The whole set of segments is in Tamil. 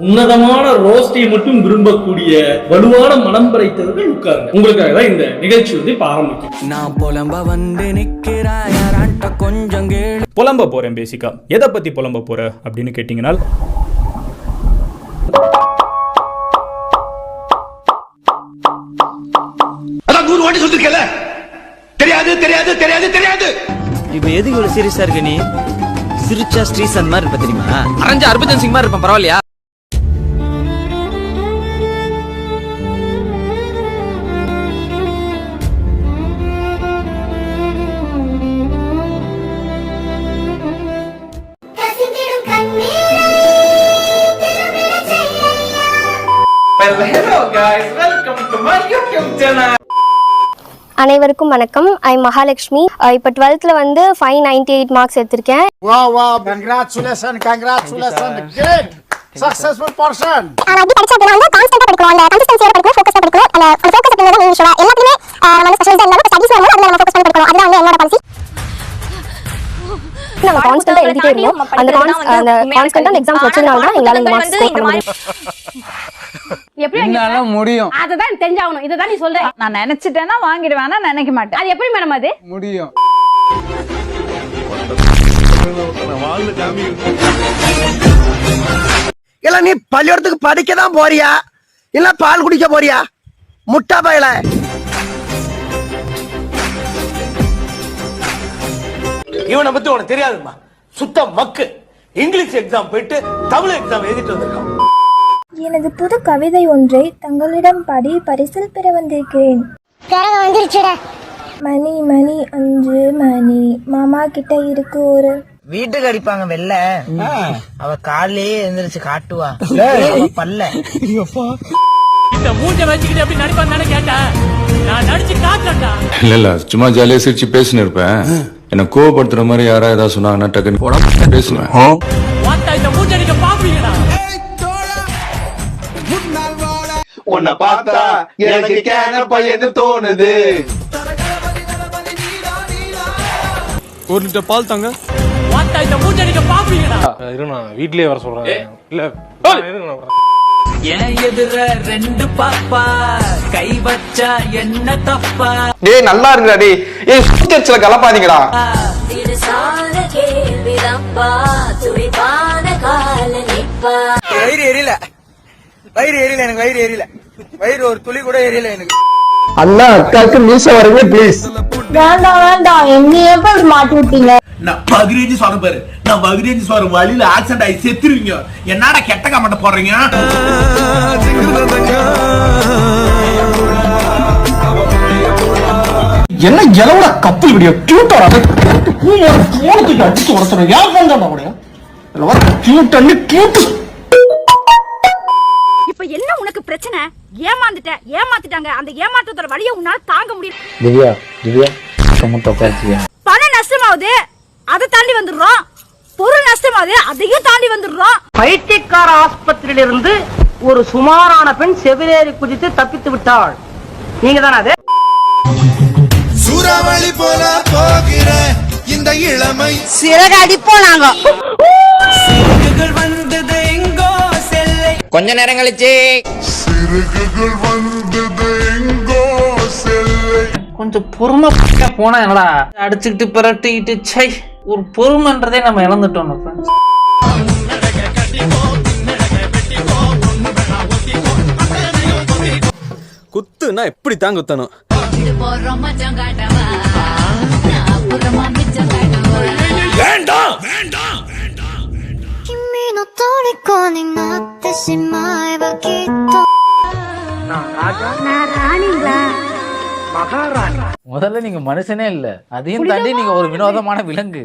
உன்னதமான ரோஸ்டை மட்டும் விரும்பக்கூடிய வலுவான மனம் படைத்தவர்கள் உட்காருங்க. உங்களுக்காக தான் இந்த நிகழ்ச்சி வந்து இப்ப ஆரம்பிக்கும். நான் புலம்ப வந்து நிற்கிறாயாரான்ட்ட கொஞ்சம் கேளு. புலம்ப போறேன். பேசிக்கா எதை பத்தி புலம்ப போற அப்படின்னு கேட்டீங்கன்னா, அதான் 100 வாட்டி சொல்லிருக்கல, தெரியாது தெரியாது தெரியாது தெரியாது. இப்ப எதுக்கு இவ்வளவு சீரியஸா இருக்க? நீ சிரிச்சா ஸ்ரீசந்த் மாதிரி இருப்ப தெரியுமா? அரஞ்ச ஹர்பஜன் சிங் மாதிரி இருப்பான். பரவாயில்லையா? Hello guys, welcome to my YouTube channel. அனைவருக்கும் வணக்கம். ஐ மகாலட்சுமி. இப்போ 12th வந்து 598 மார்க்ஸ் எடுத்திருக்கேன். Wow, congratulations, great, successful person. அப்படி படிச்சா வந்து கான்ஸ்டன்ட்டா படிக்கணும், அந்த கன்சிஸ்டன்சியோட படிக்கணும், ஃபோக்கஸா படிக்கணும். அந்த ஃபோக்கஸ் அப்படிங்கிறது ஈஸியா எல்லாத்துலயே நம்ம ஸ்பெஷலைஸ் இல்லாம ஸ்டடீஸ் வந்து அதுல நம்ம ஃபோக்கஸ் பண்ணி படிக்கணும். அதுதான் வந்து என்னோட பாலிசி. நம்ம கான்ஸ்டன்ட்டா எழுதிட்டே இருக்கோம். அந்த கான்ஸ்டன்ட்டா எக்ஸாம்ஸ் வச்சனால தான் எங்களால இந்த மார்க்ஸ் ஸ்கோர் பண்ண முடியும். என்னால முடியும். அதுதான் தெரிஞ்சாகணும். இதுதான் நீ சொல்ற. நான் நினைச்சிட்டேன்னா வாங்கிடுவேனா நினைக்க மாட்டேன். அது எப்படி மேடம் அது முடியும்? இல்ல நீ பள்ளிக்கூடத்துக்கு படிக்க தான் போறியா இல்ல பால் குடிக்க போறியா? முட்டா பயல. இவனை பத்தி உனக்கு தெரியாதுமா, சுத்த மக்கு. இங்கிலீஷ் எக்ஸாம் போயிட்டு தமிழ் எக்ஸாம் எழுதிட்டு வந்திருக்கான். எனது புது கவிதை ஒன்றை தங்களிடம் பாடி பரிசில் பெற வந்திருக்கிறேன். மணி மணி 5 மணி மாமா கிட்ட இருக்கு ஒரு வீட்டுக்கு அடிப்பாங்க வெள்ள. அவ காலையே எழுந்திருச்சு காட்டுவா பல்ல. இந்த மூஞ்ச வச்சுக்கிட்டு எப்படி நடிப்பான்னு கேட்டேன். நான் நடிச்சு காட்டேன்டா. இல்ல சும்மா ஜாலியா சிரிச்சு பேசினு இருப்பேன். என்ன கோவப்படுத்துற மாதிரி யாரா ஏதாவது சொன்னாங்கன்னா டக்குன்னு போட பேசுவேன். இந்த மூஞ்ச நீங்க பாப்பீங்கடா. உன்னை பார்த்தா எனக்கு கேன பையன்னு தோணுது. 1 லிட்டர் பால் தாங்க. இந்த மூஞ்ச நீங்க பாப்பீங்கடா. இருங்க, நான் வீட்லயே வர சொல்றேன். இல்ல என் எதிர 2 பாப்பா கை வச்சா என்ன தப்பா? டேய் நல்லா இருக்குடா டேய். ஏய் சுத்தச்சல கலப்பாதீங்கடா. இது சான கேள்விதப்பா துடிப்பான கால நிப்பா. வயிறு எரியல, எனக்கு வயிறு எரியல. வயிறு ஒரு துளி கூட எரியல எனக்கு. அண்ணா அக்காக்கு மீச வரீங்க ப்ளீஸ். வேண்டாம் என்னையே போய் மாட்டி விட்டீங்க. நான் பகிரேஜி சொல்ற பாரு, நான் பகிரேஜி சொல்ற வழியில ஆக்சிடென்ட் ஆகி செத்துருவீங்க. என்னடா கெட்ட கமெண்ட் போடுறீங்க? என்ன எலவோட கப்பல் வீடியோ கியூட்டா போனதுக்கு அடிச்சு உடச்சுறேன். ஏன் பண்றா அப்படியே கியூட் அண்ணி கியூட். இப்ப என்ன உனக்கு பிரச்சனை? ஏமாத்திட்டாங்க. அந்த ஏமாற்றத்தோட வலியை உன்னால தாங்க முடியல. திவ்யா கமெண்ட் உட்கார்ந்தியா? பணம் நஷ்டமாவுது, அதை தாண்டி வந்துடுறோம். பொருள் நஷ்டமாவுது, அதையும் தாண்டி வந்துடுறோம். பைத்தியக்கார ஆஸ்பத்திரியில இருந்து ஒரு சுமாரான பெண் செவிலேறி குதித்து தப்பித்து விட்டாள். நீங்க தானே அது? சூறாவளி போல போகிற இந்த இளமை சிறகு அடிப்போம் நாங்க. வந்தது எங்கோ செல்லை. கொஞ்ச நேரம் கழிச்சு கொஞ்சம் பொறுமை போனா என்னடா அடிச்சுக்கிட்டு பிரட்டிக்கிட்டு சை, ஒரு பொறுமைன்றதே நம்ம இழந்துட்டோம். குத்துனா எப்படி தான் குத்தணும். வேண்டாம். முதல்ல நீங்க மனுஷனே இல்ல, அதையும் தாண்டி நீங்க ஒரு வினோதமான விலங்கு.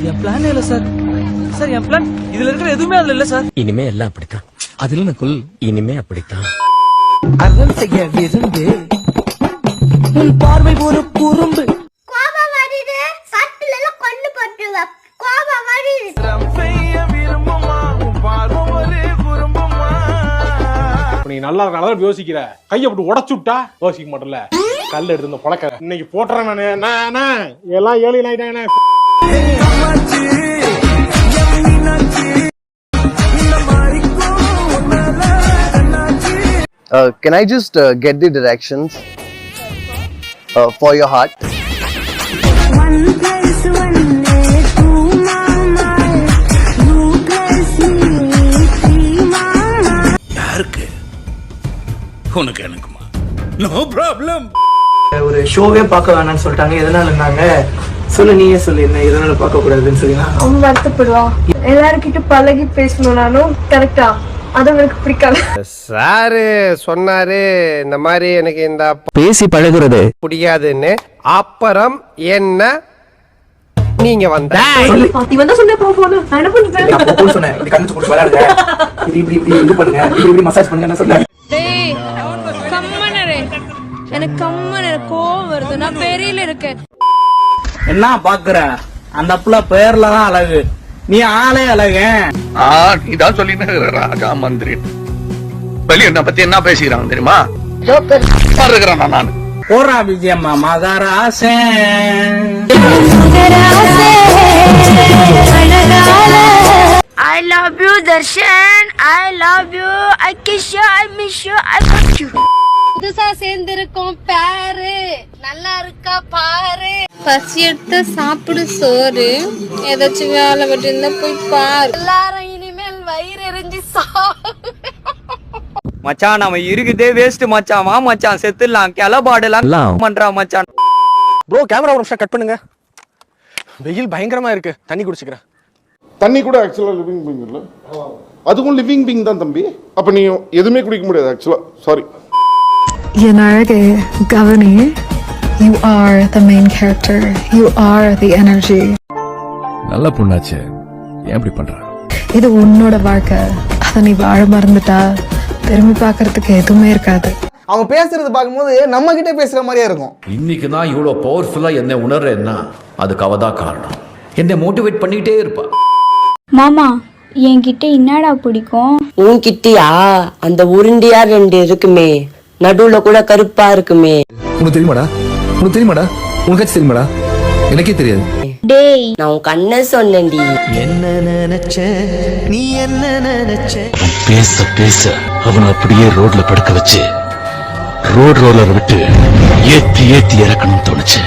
என் பிளான் இல்ல சார். என் பிளான் இதுல இருக்கிற எதுவுமே அதுல இல்ல சார். இனிமே எல்லாம் அப்படித்தான். அதுல எனக்குள் இனிமே அப்படித்தான். அருள் செய்ய விருந்து உன் பார்வை ஒரு குறும்பு. கோபம் வருது சட்டுல எல்லாம் கொண்டு போட்டுருவ. கோபம் வருது. நீ நல்லா இருக்க யோசிக்கிற. கையை போட்டு உடச்சு விட்டா யோசிக்க மாட்டல. கல் எடுத்து இந்த பழக்க இன்னைக்கு போட்டுறேன். நானு எல்லாம் 7 ஆயிட்டேன். Can I just get the directions for your heart? யாருக்கு? உனக்கு எனக்குமா? No problem. ஒரு ஷோவே பார்க்க வேணாம்னு சொல்லிட்டாங்க. எதனால இருந்தாங்க சொல்லு, நீயே சொல்லு, என்ன எதனால பார்க்க கூடாதுன்னு சொல்லி. அவன் வருத்தப்படுவான். எல்லாருக்கிட்ட பழகி பேசணும்னாலும் கரெக்டா அது அவனுக்கு பிடிக்காது. சாரு சொன்னாரு இந்த மாதிரி எனக்கு இந்த பேசி பழகுறது பிடிக்காதுன்னு. அப்புறம் என்ன நீங்க வந்த நீ வந்தா சொன்ன போன நான் என்ன பண்றேன் சொன்னேன். இப்படி கண்ணு போட்டு விளையாடுங்க, இப்படி இப்படி இது பண்ணுங்க, இப்படி மசாஜ் பண்ணுங்க என்ன சொன்னேன். டேய் கம்மனரே, எனக்கு கம்மன கோவம் வருது. நான் பெரியல இருக்கேன். என்ன பாக்குற? அந்த புள்ள பேர்ல தான் அழகு, நீ ஆளே அழகு. நீதான் சொல்லிட்டு ராஜா மந்திரி வெளியே என்ன பத்தி என்ன பேசிக்கிறாங்க தெரியுமா? இருக்கிறேன் நான் போறா Vijayamma மகராசே. I love you Darshan, I love you, I kiss you, I miss you, I love you. புதுசா சேர்ந்திருக்கோம் பாரு, நல்லா இருக்கா பாரு. பசி எடுத்து சாப்பிடு சோறு, ஏதாச்சும் வேலை பட்டு இருந்தா போய் பாரு. எல்லாரும் இனிமேல் வயிறு எரிஞ்சு மச்சான் நம்ம இருக்குதே வேஸ்ட் மச்சான். வா மச்சான் செத்துடலாம், கிளபாடலாம் பண்றா மச்சான். ப்ரோ கேமரா ஒரு நிமிஷம் கட் பண்ணுங்க. வெயில் பயங்கரமா இருக்கு, தண்ணி குடிச்சுக்கிறேன். தண்ணி கூட ஆக்சுவலா லிவிங் பீங் இல்ல, அதுவும் லிவிங் பீங் தான் தம்பி. அப்ப நீ எதுவுமே குடிக்க முடியாது ஆக்சுவலா. சாரி. என் அழகே கவனி, you are the main character, you are the energy. நல்ல பொண்ணாச்சே, ஏன் இப்படி பண்ற? இது உன்னோட வாழ்க்கை, அதை நீ வாழ மறந்துட்டா திரும்பி பார்க்கறதுக்கு எதுவுமே இருக்காது. அவங்க பேசுறது பார்க்கும்போது நம்ம கிட்ட பேசுற மாதிரியே இருக்கும். இன்னைக்கு நான் இவ்வளவு பவர்ஃபுல்லா என்ன உணர்றேன்னா அதுக்கு அவதான் காரணம். என்னை மோட்டிவேட் பண்ணிட்டே இருப்பா. மாமா என்கிட்ட என்னடா பிடிக்கும்? உன்கிட்டயா அந்த உருண்டியா 2 இருக்குமே, நடுவுல கூட கருப்பா இருக்குமே. உனக்கு தெரியுமாடா? உனக்கு தெரியுமாடா? உனக்காச்சும் தெரியுமாடா? எனக்கே தெரியாது. டேய் நான் உன் கண்ண சொன்னேன்டி. என்ன நினைச்ச நீ, என்ன நினைச்ச? பேச பேச அவனை அப்படியே ரோட்ல படுக்க வச்சு ரோலர் விட்டு ஏத்தி ஏத்தி இறக்கணும்னு தோணுச்சு.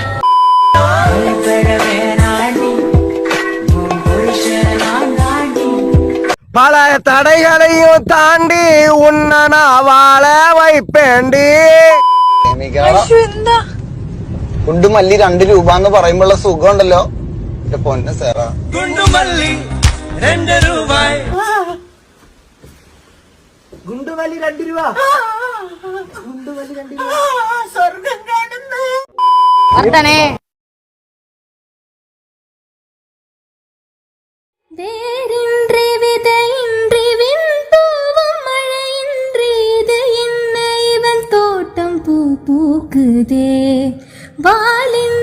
பல தடைகளையும் தாண்டி உன்னை நான் வாழ வைப்பேண்டி. കുണ്ടുമല്ലി 2 രൂപ എന്ന് പറയുമ്പോഴുള്ള സുഖം ഉണ്ടല്ലോ എന്റെ പൊന്നെ സാറാ. குண்டுமல்லி 2 ரூபாய். ഗുണ്ടുമല്ലി 2 രൂപ. ഗുണ്ടുമല്ലി 2 രൂപ. சொர்க்கம் கடந்து வந்தனே. வேறின்றி விதையின்றி விண்தூவும் மழையின்றி இது என்ன இவன் தோட்டம் பூ பூக்குதே வாலின்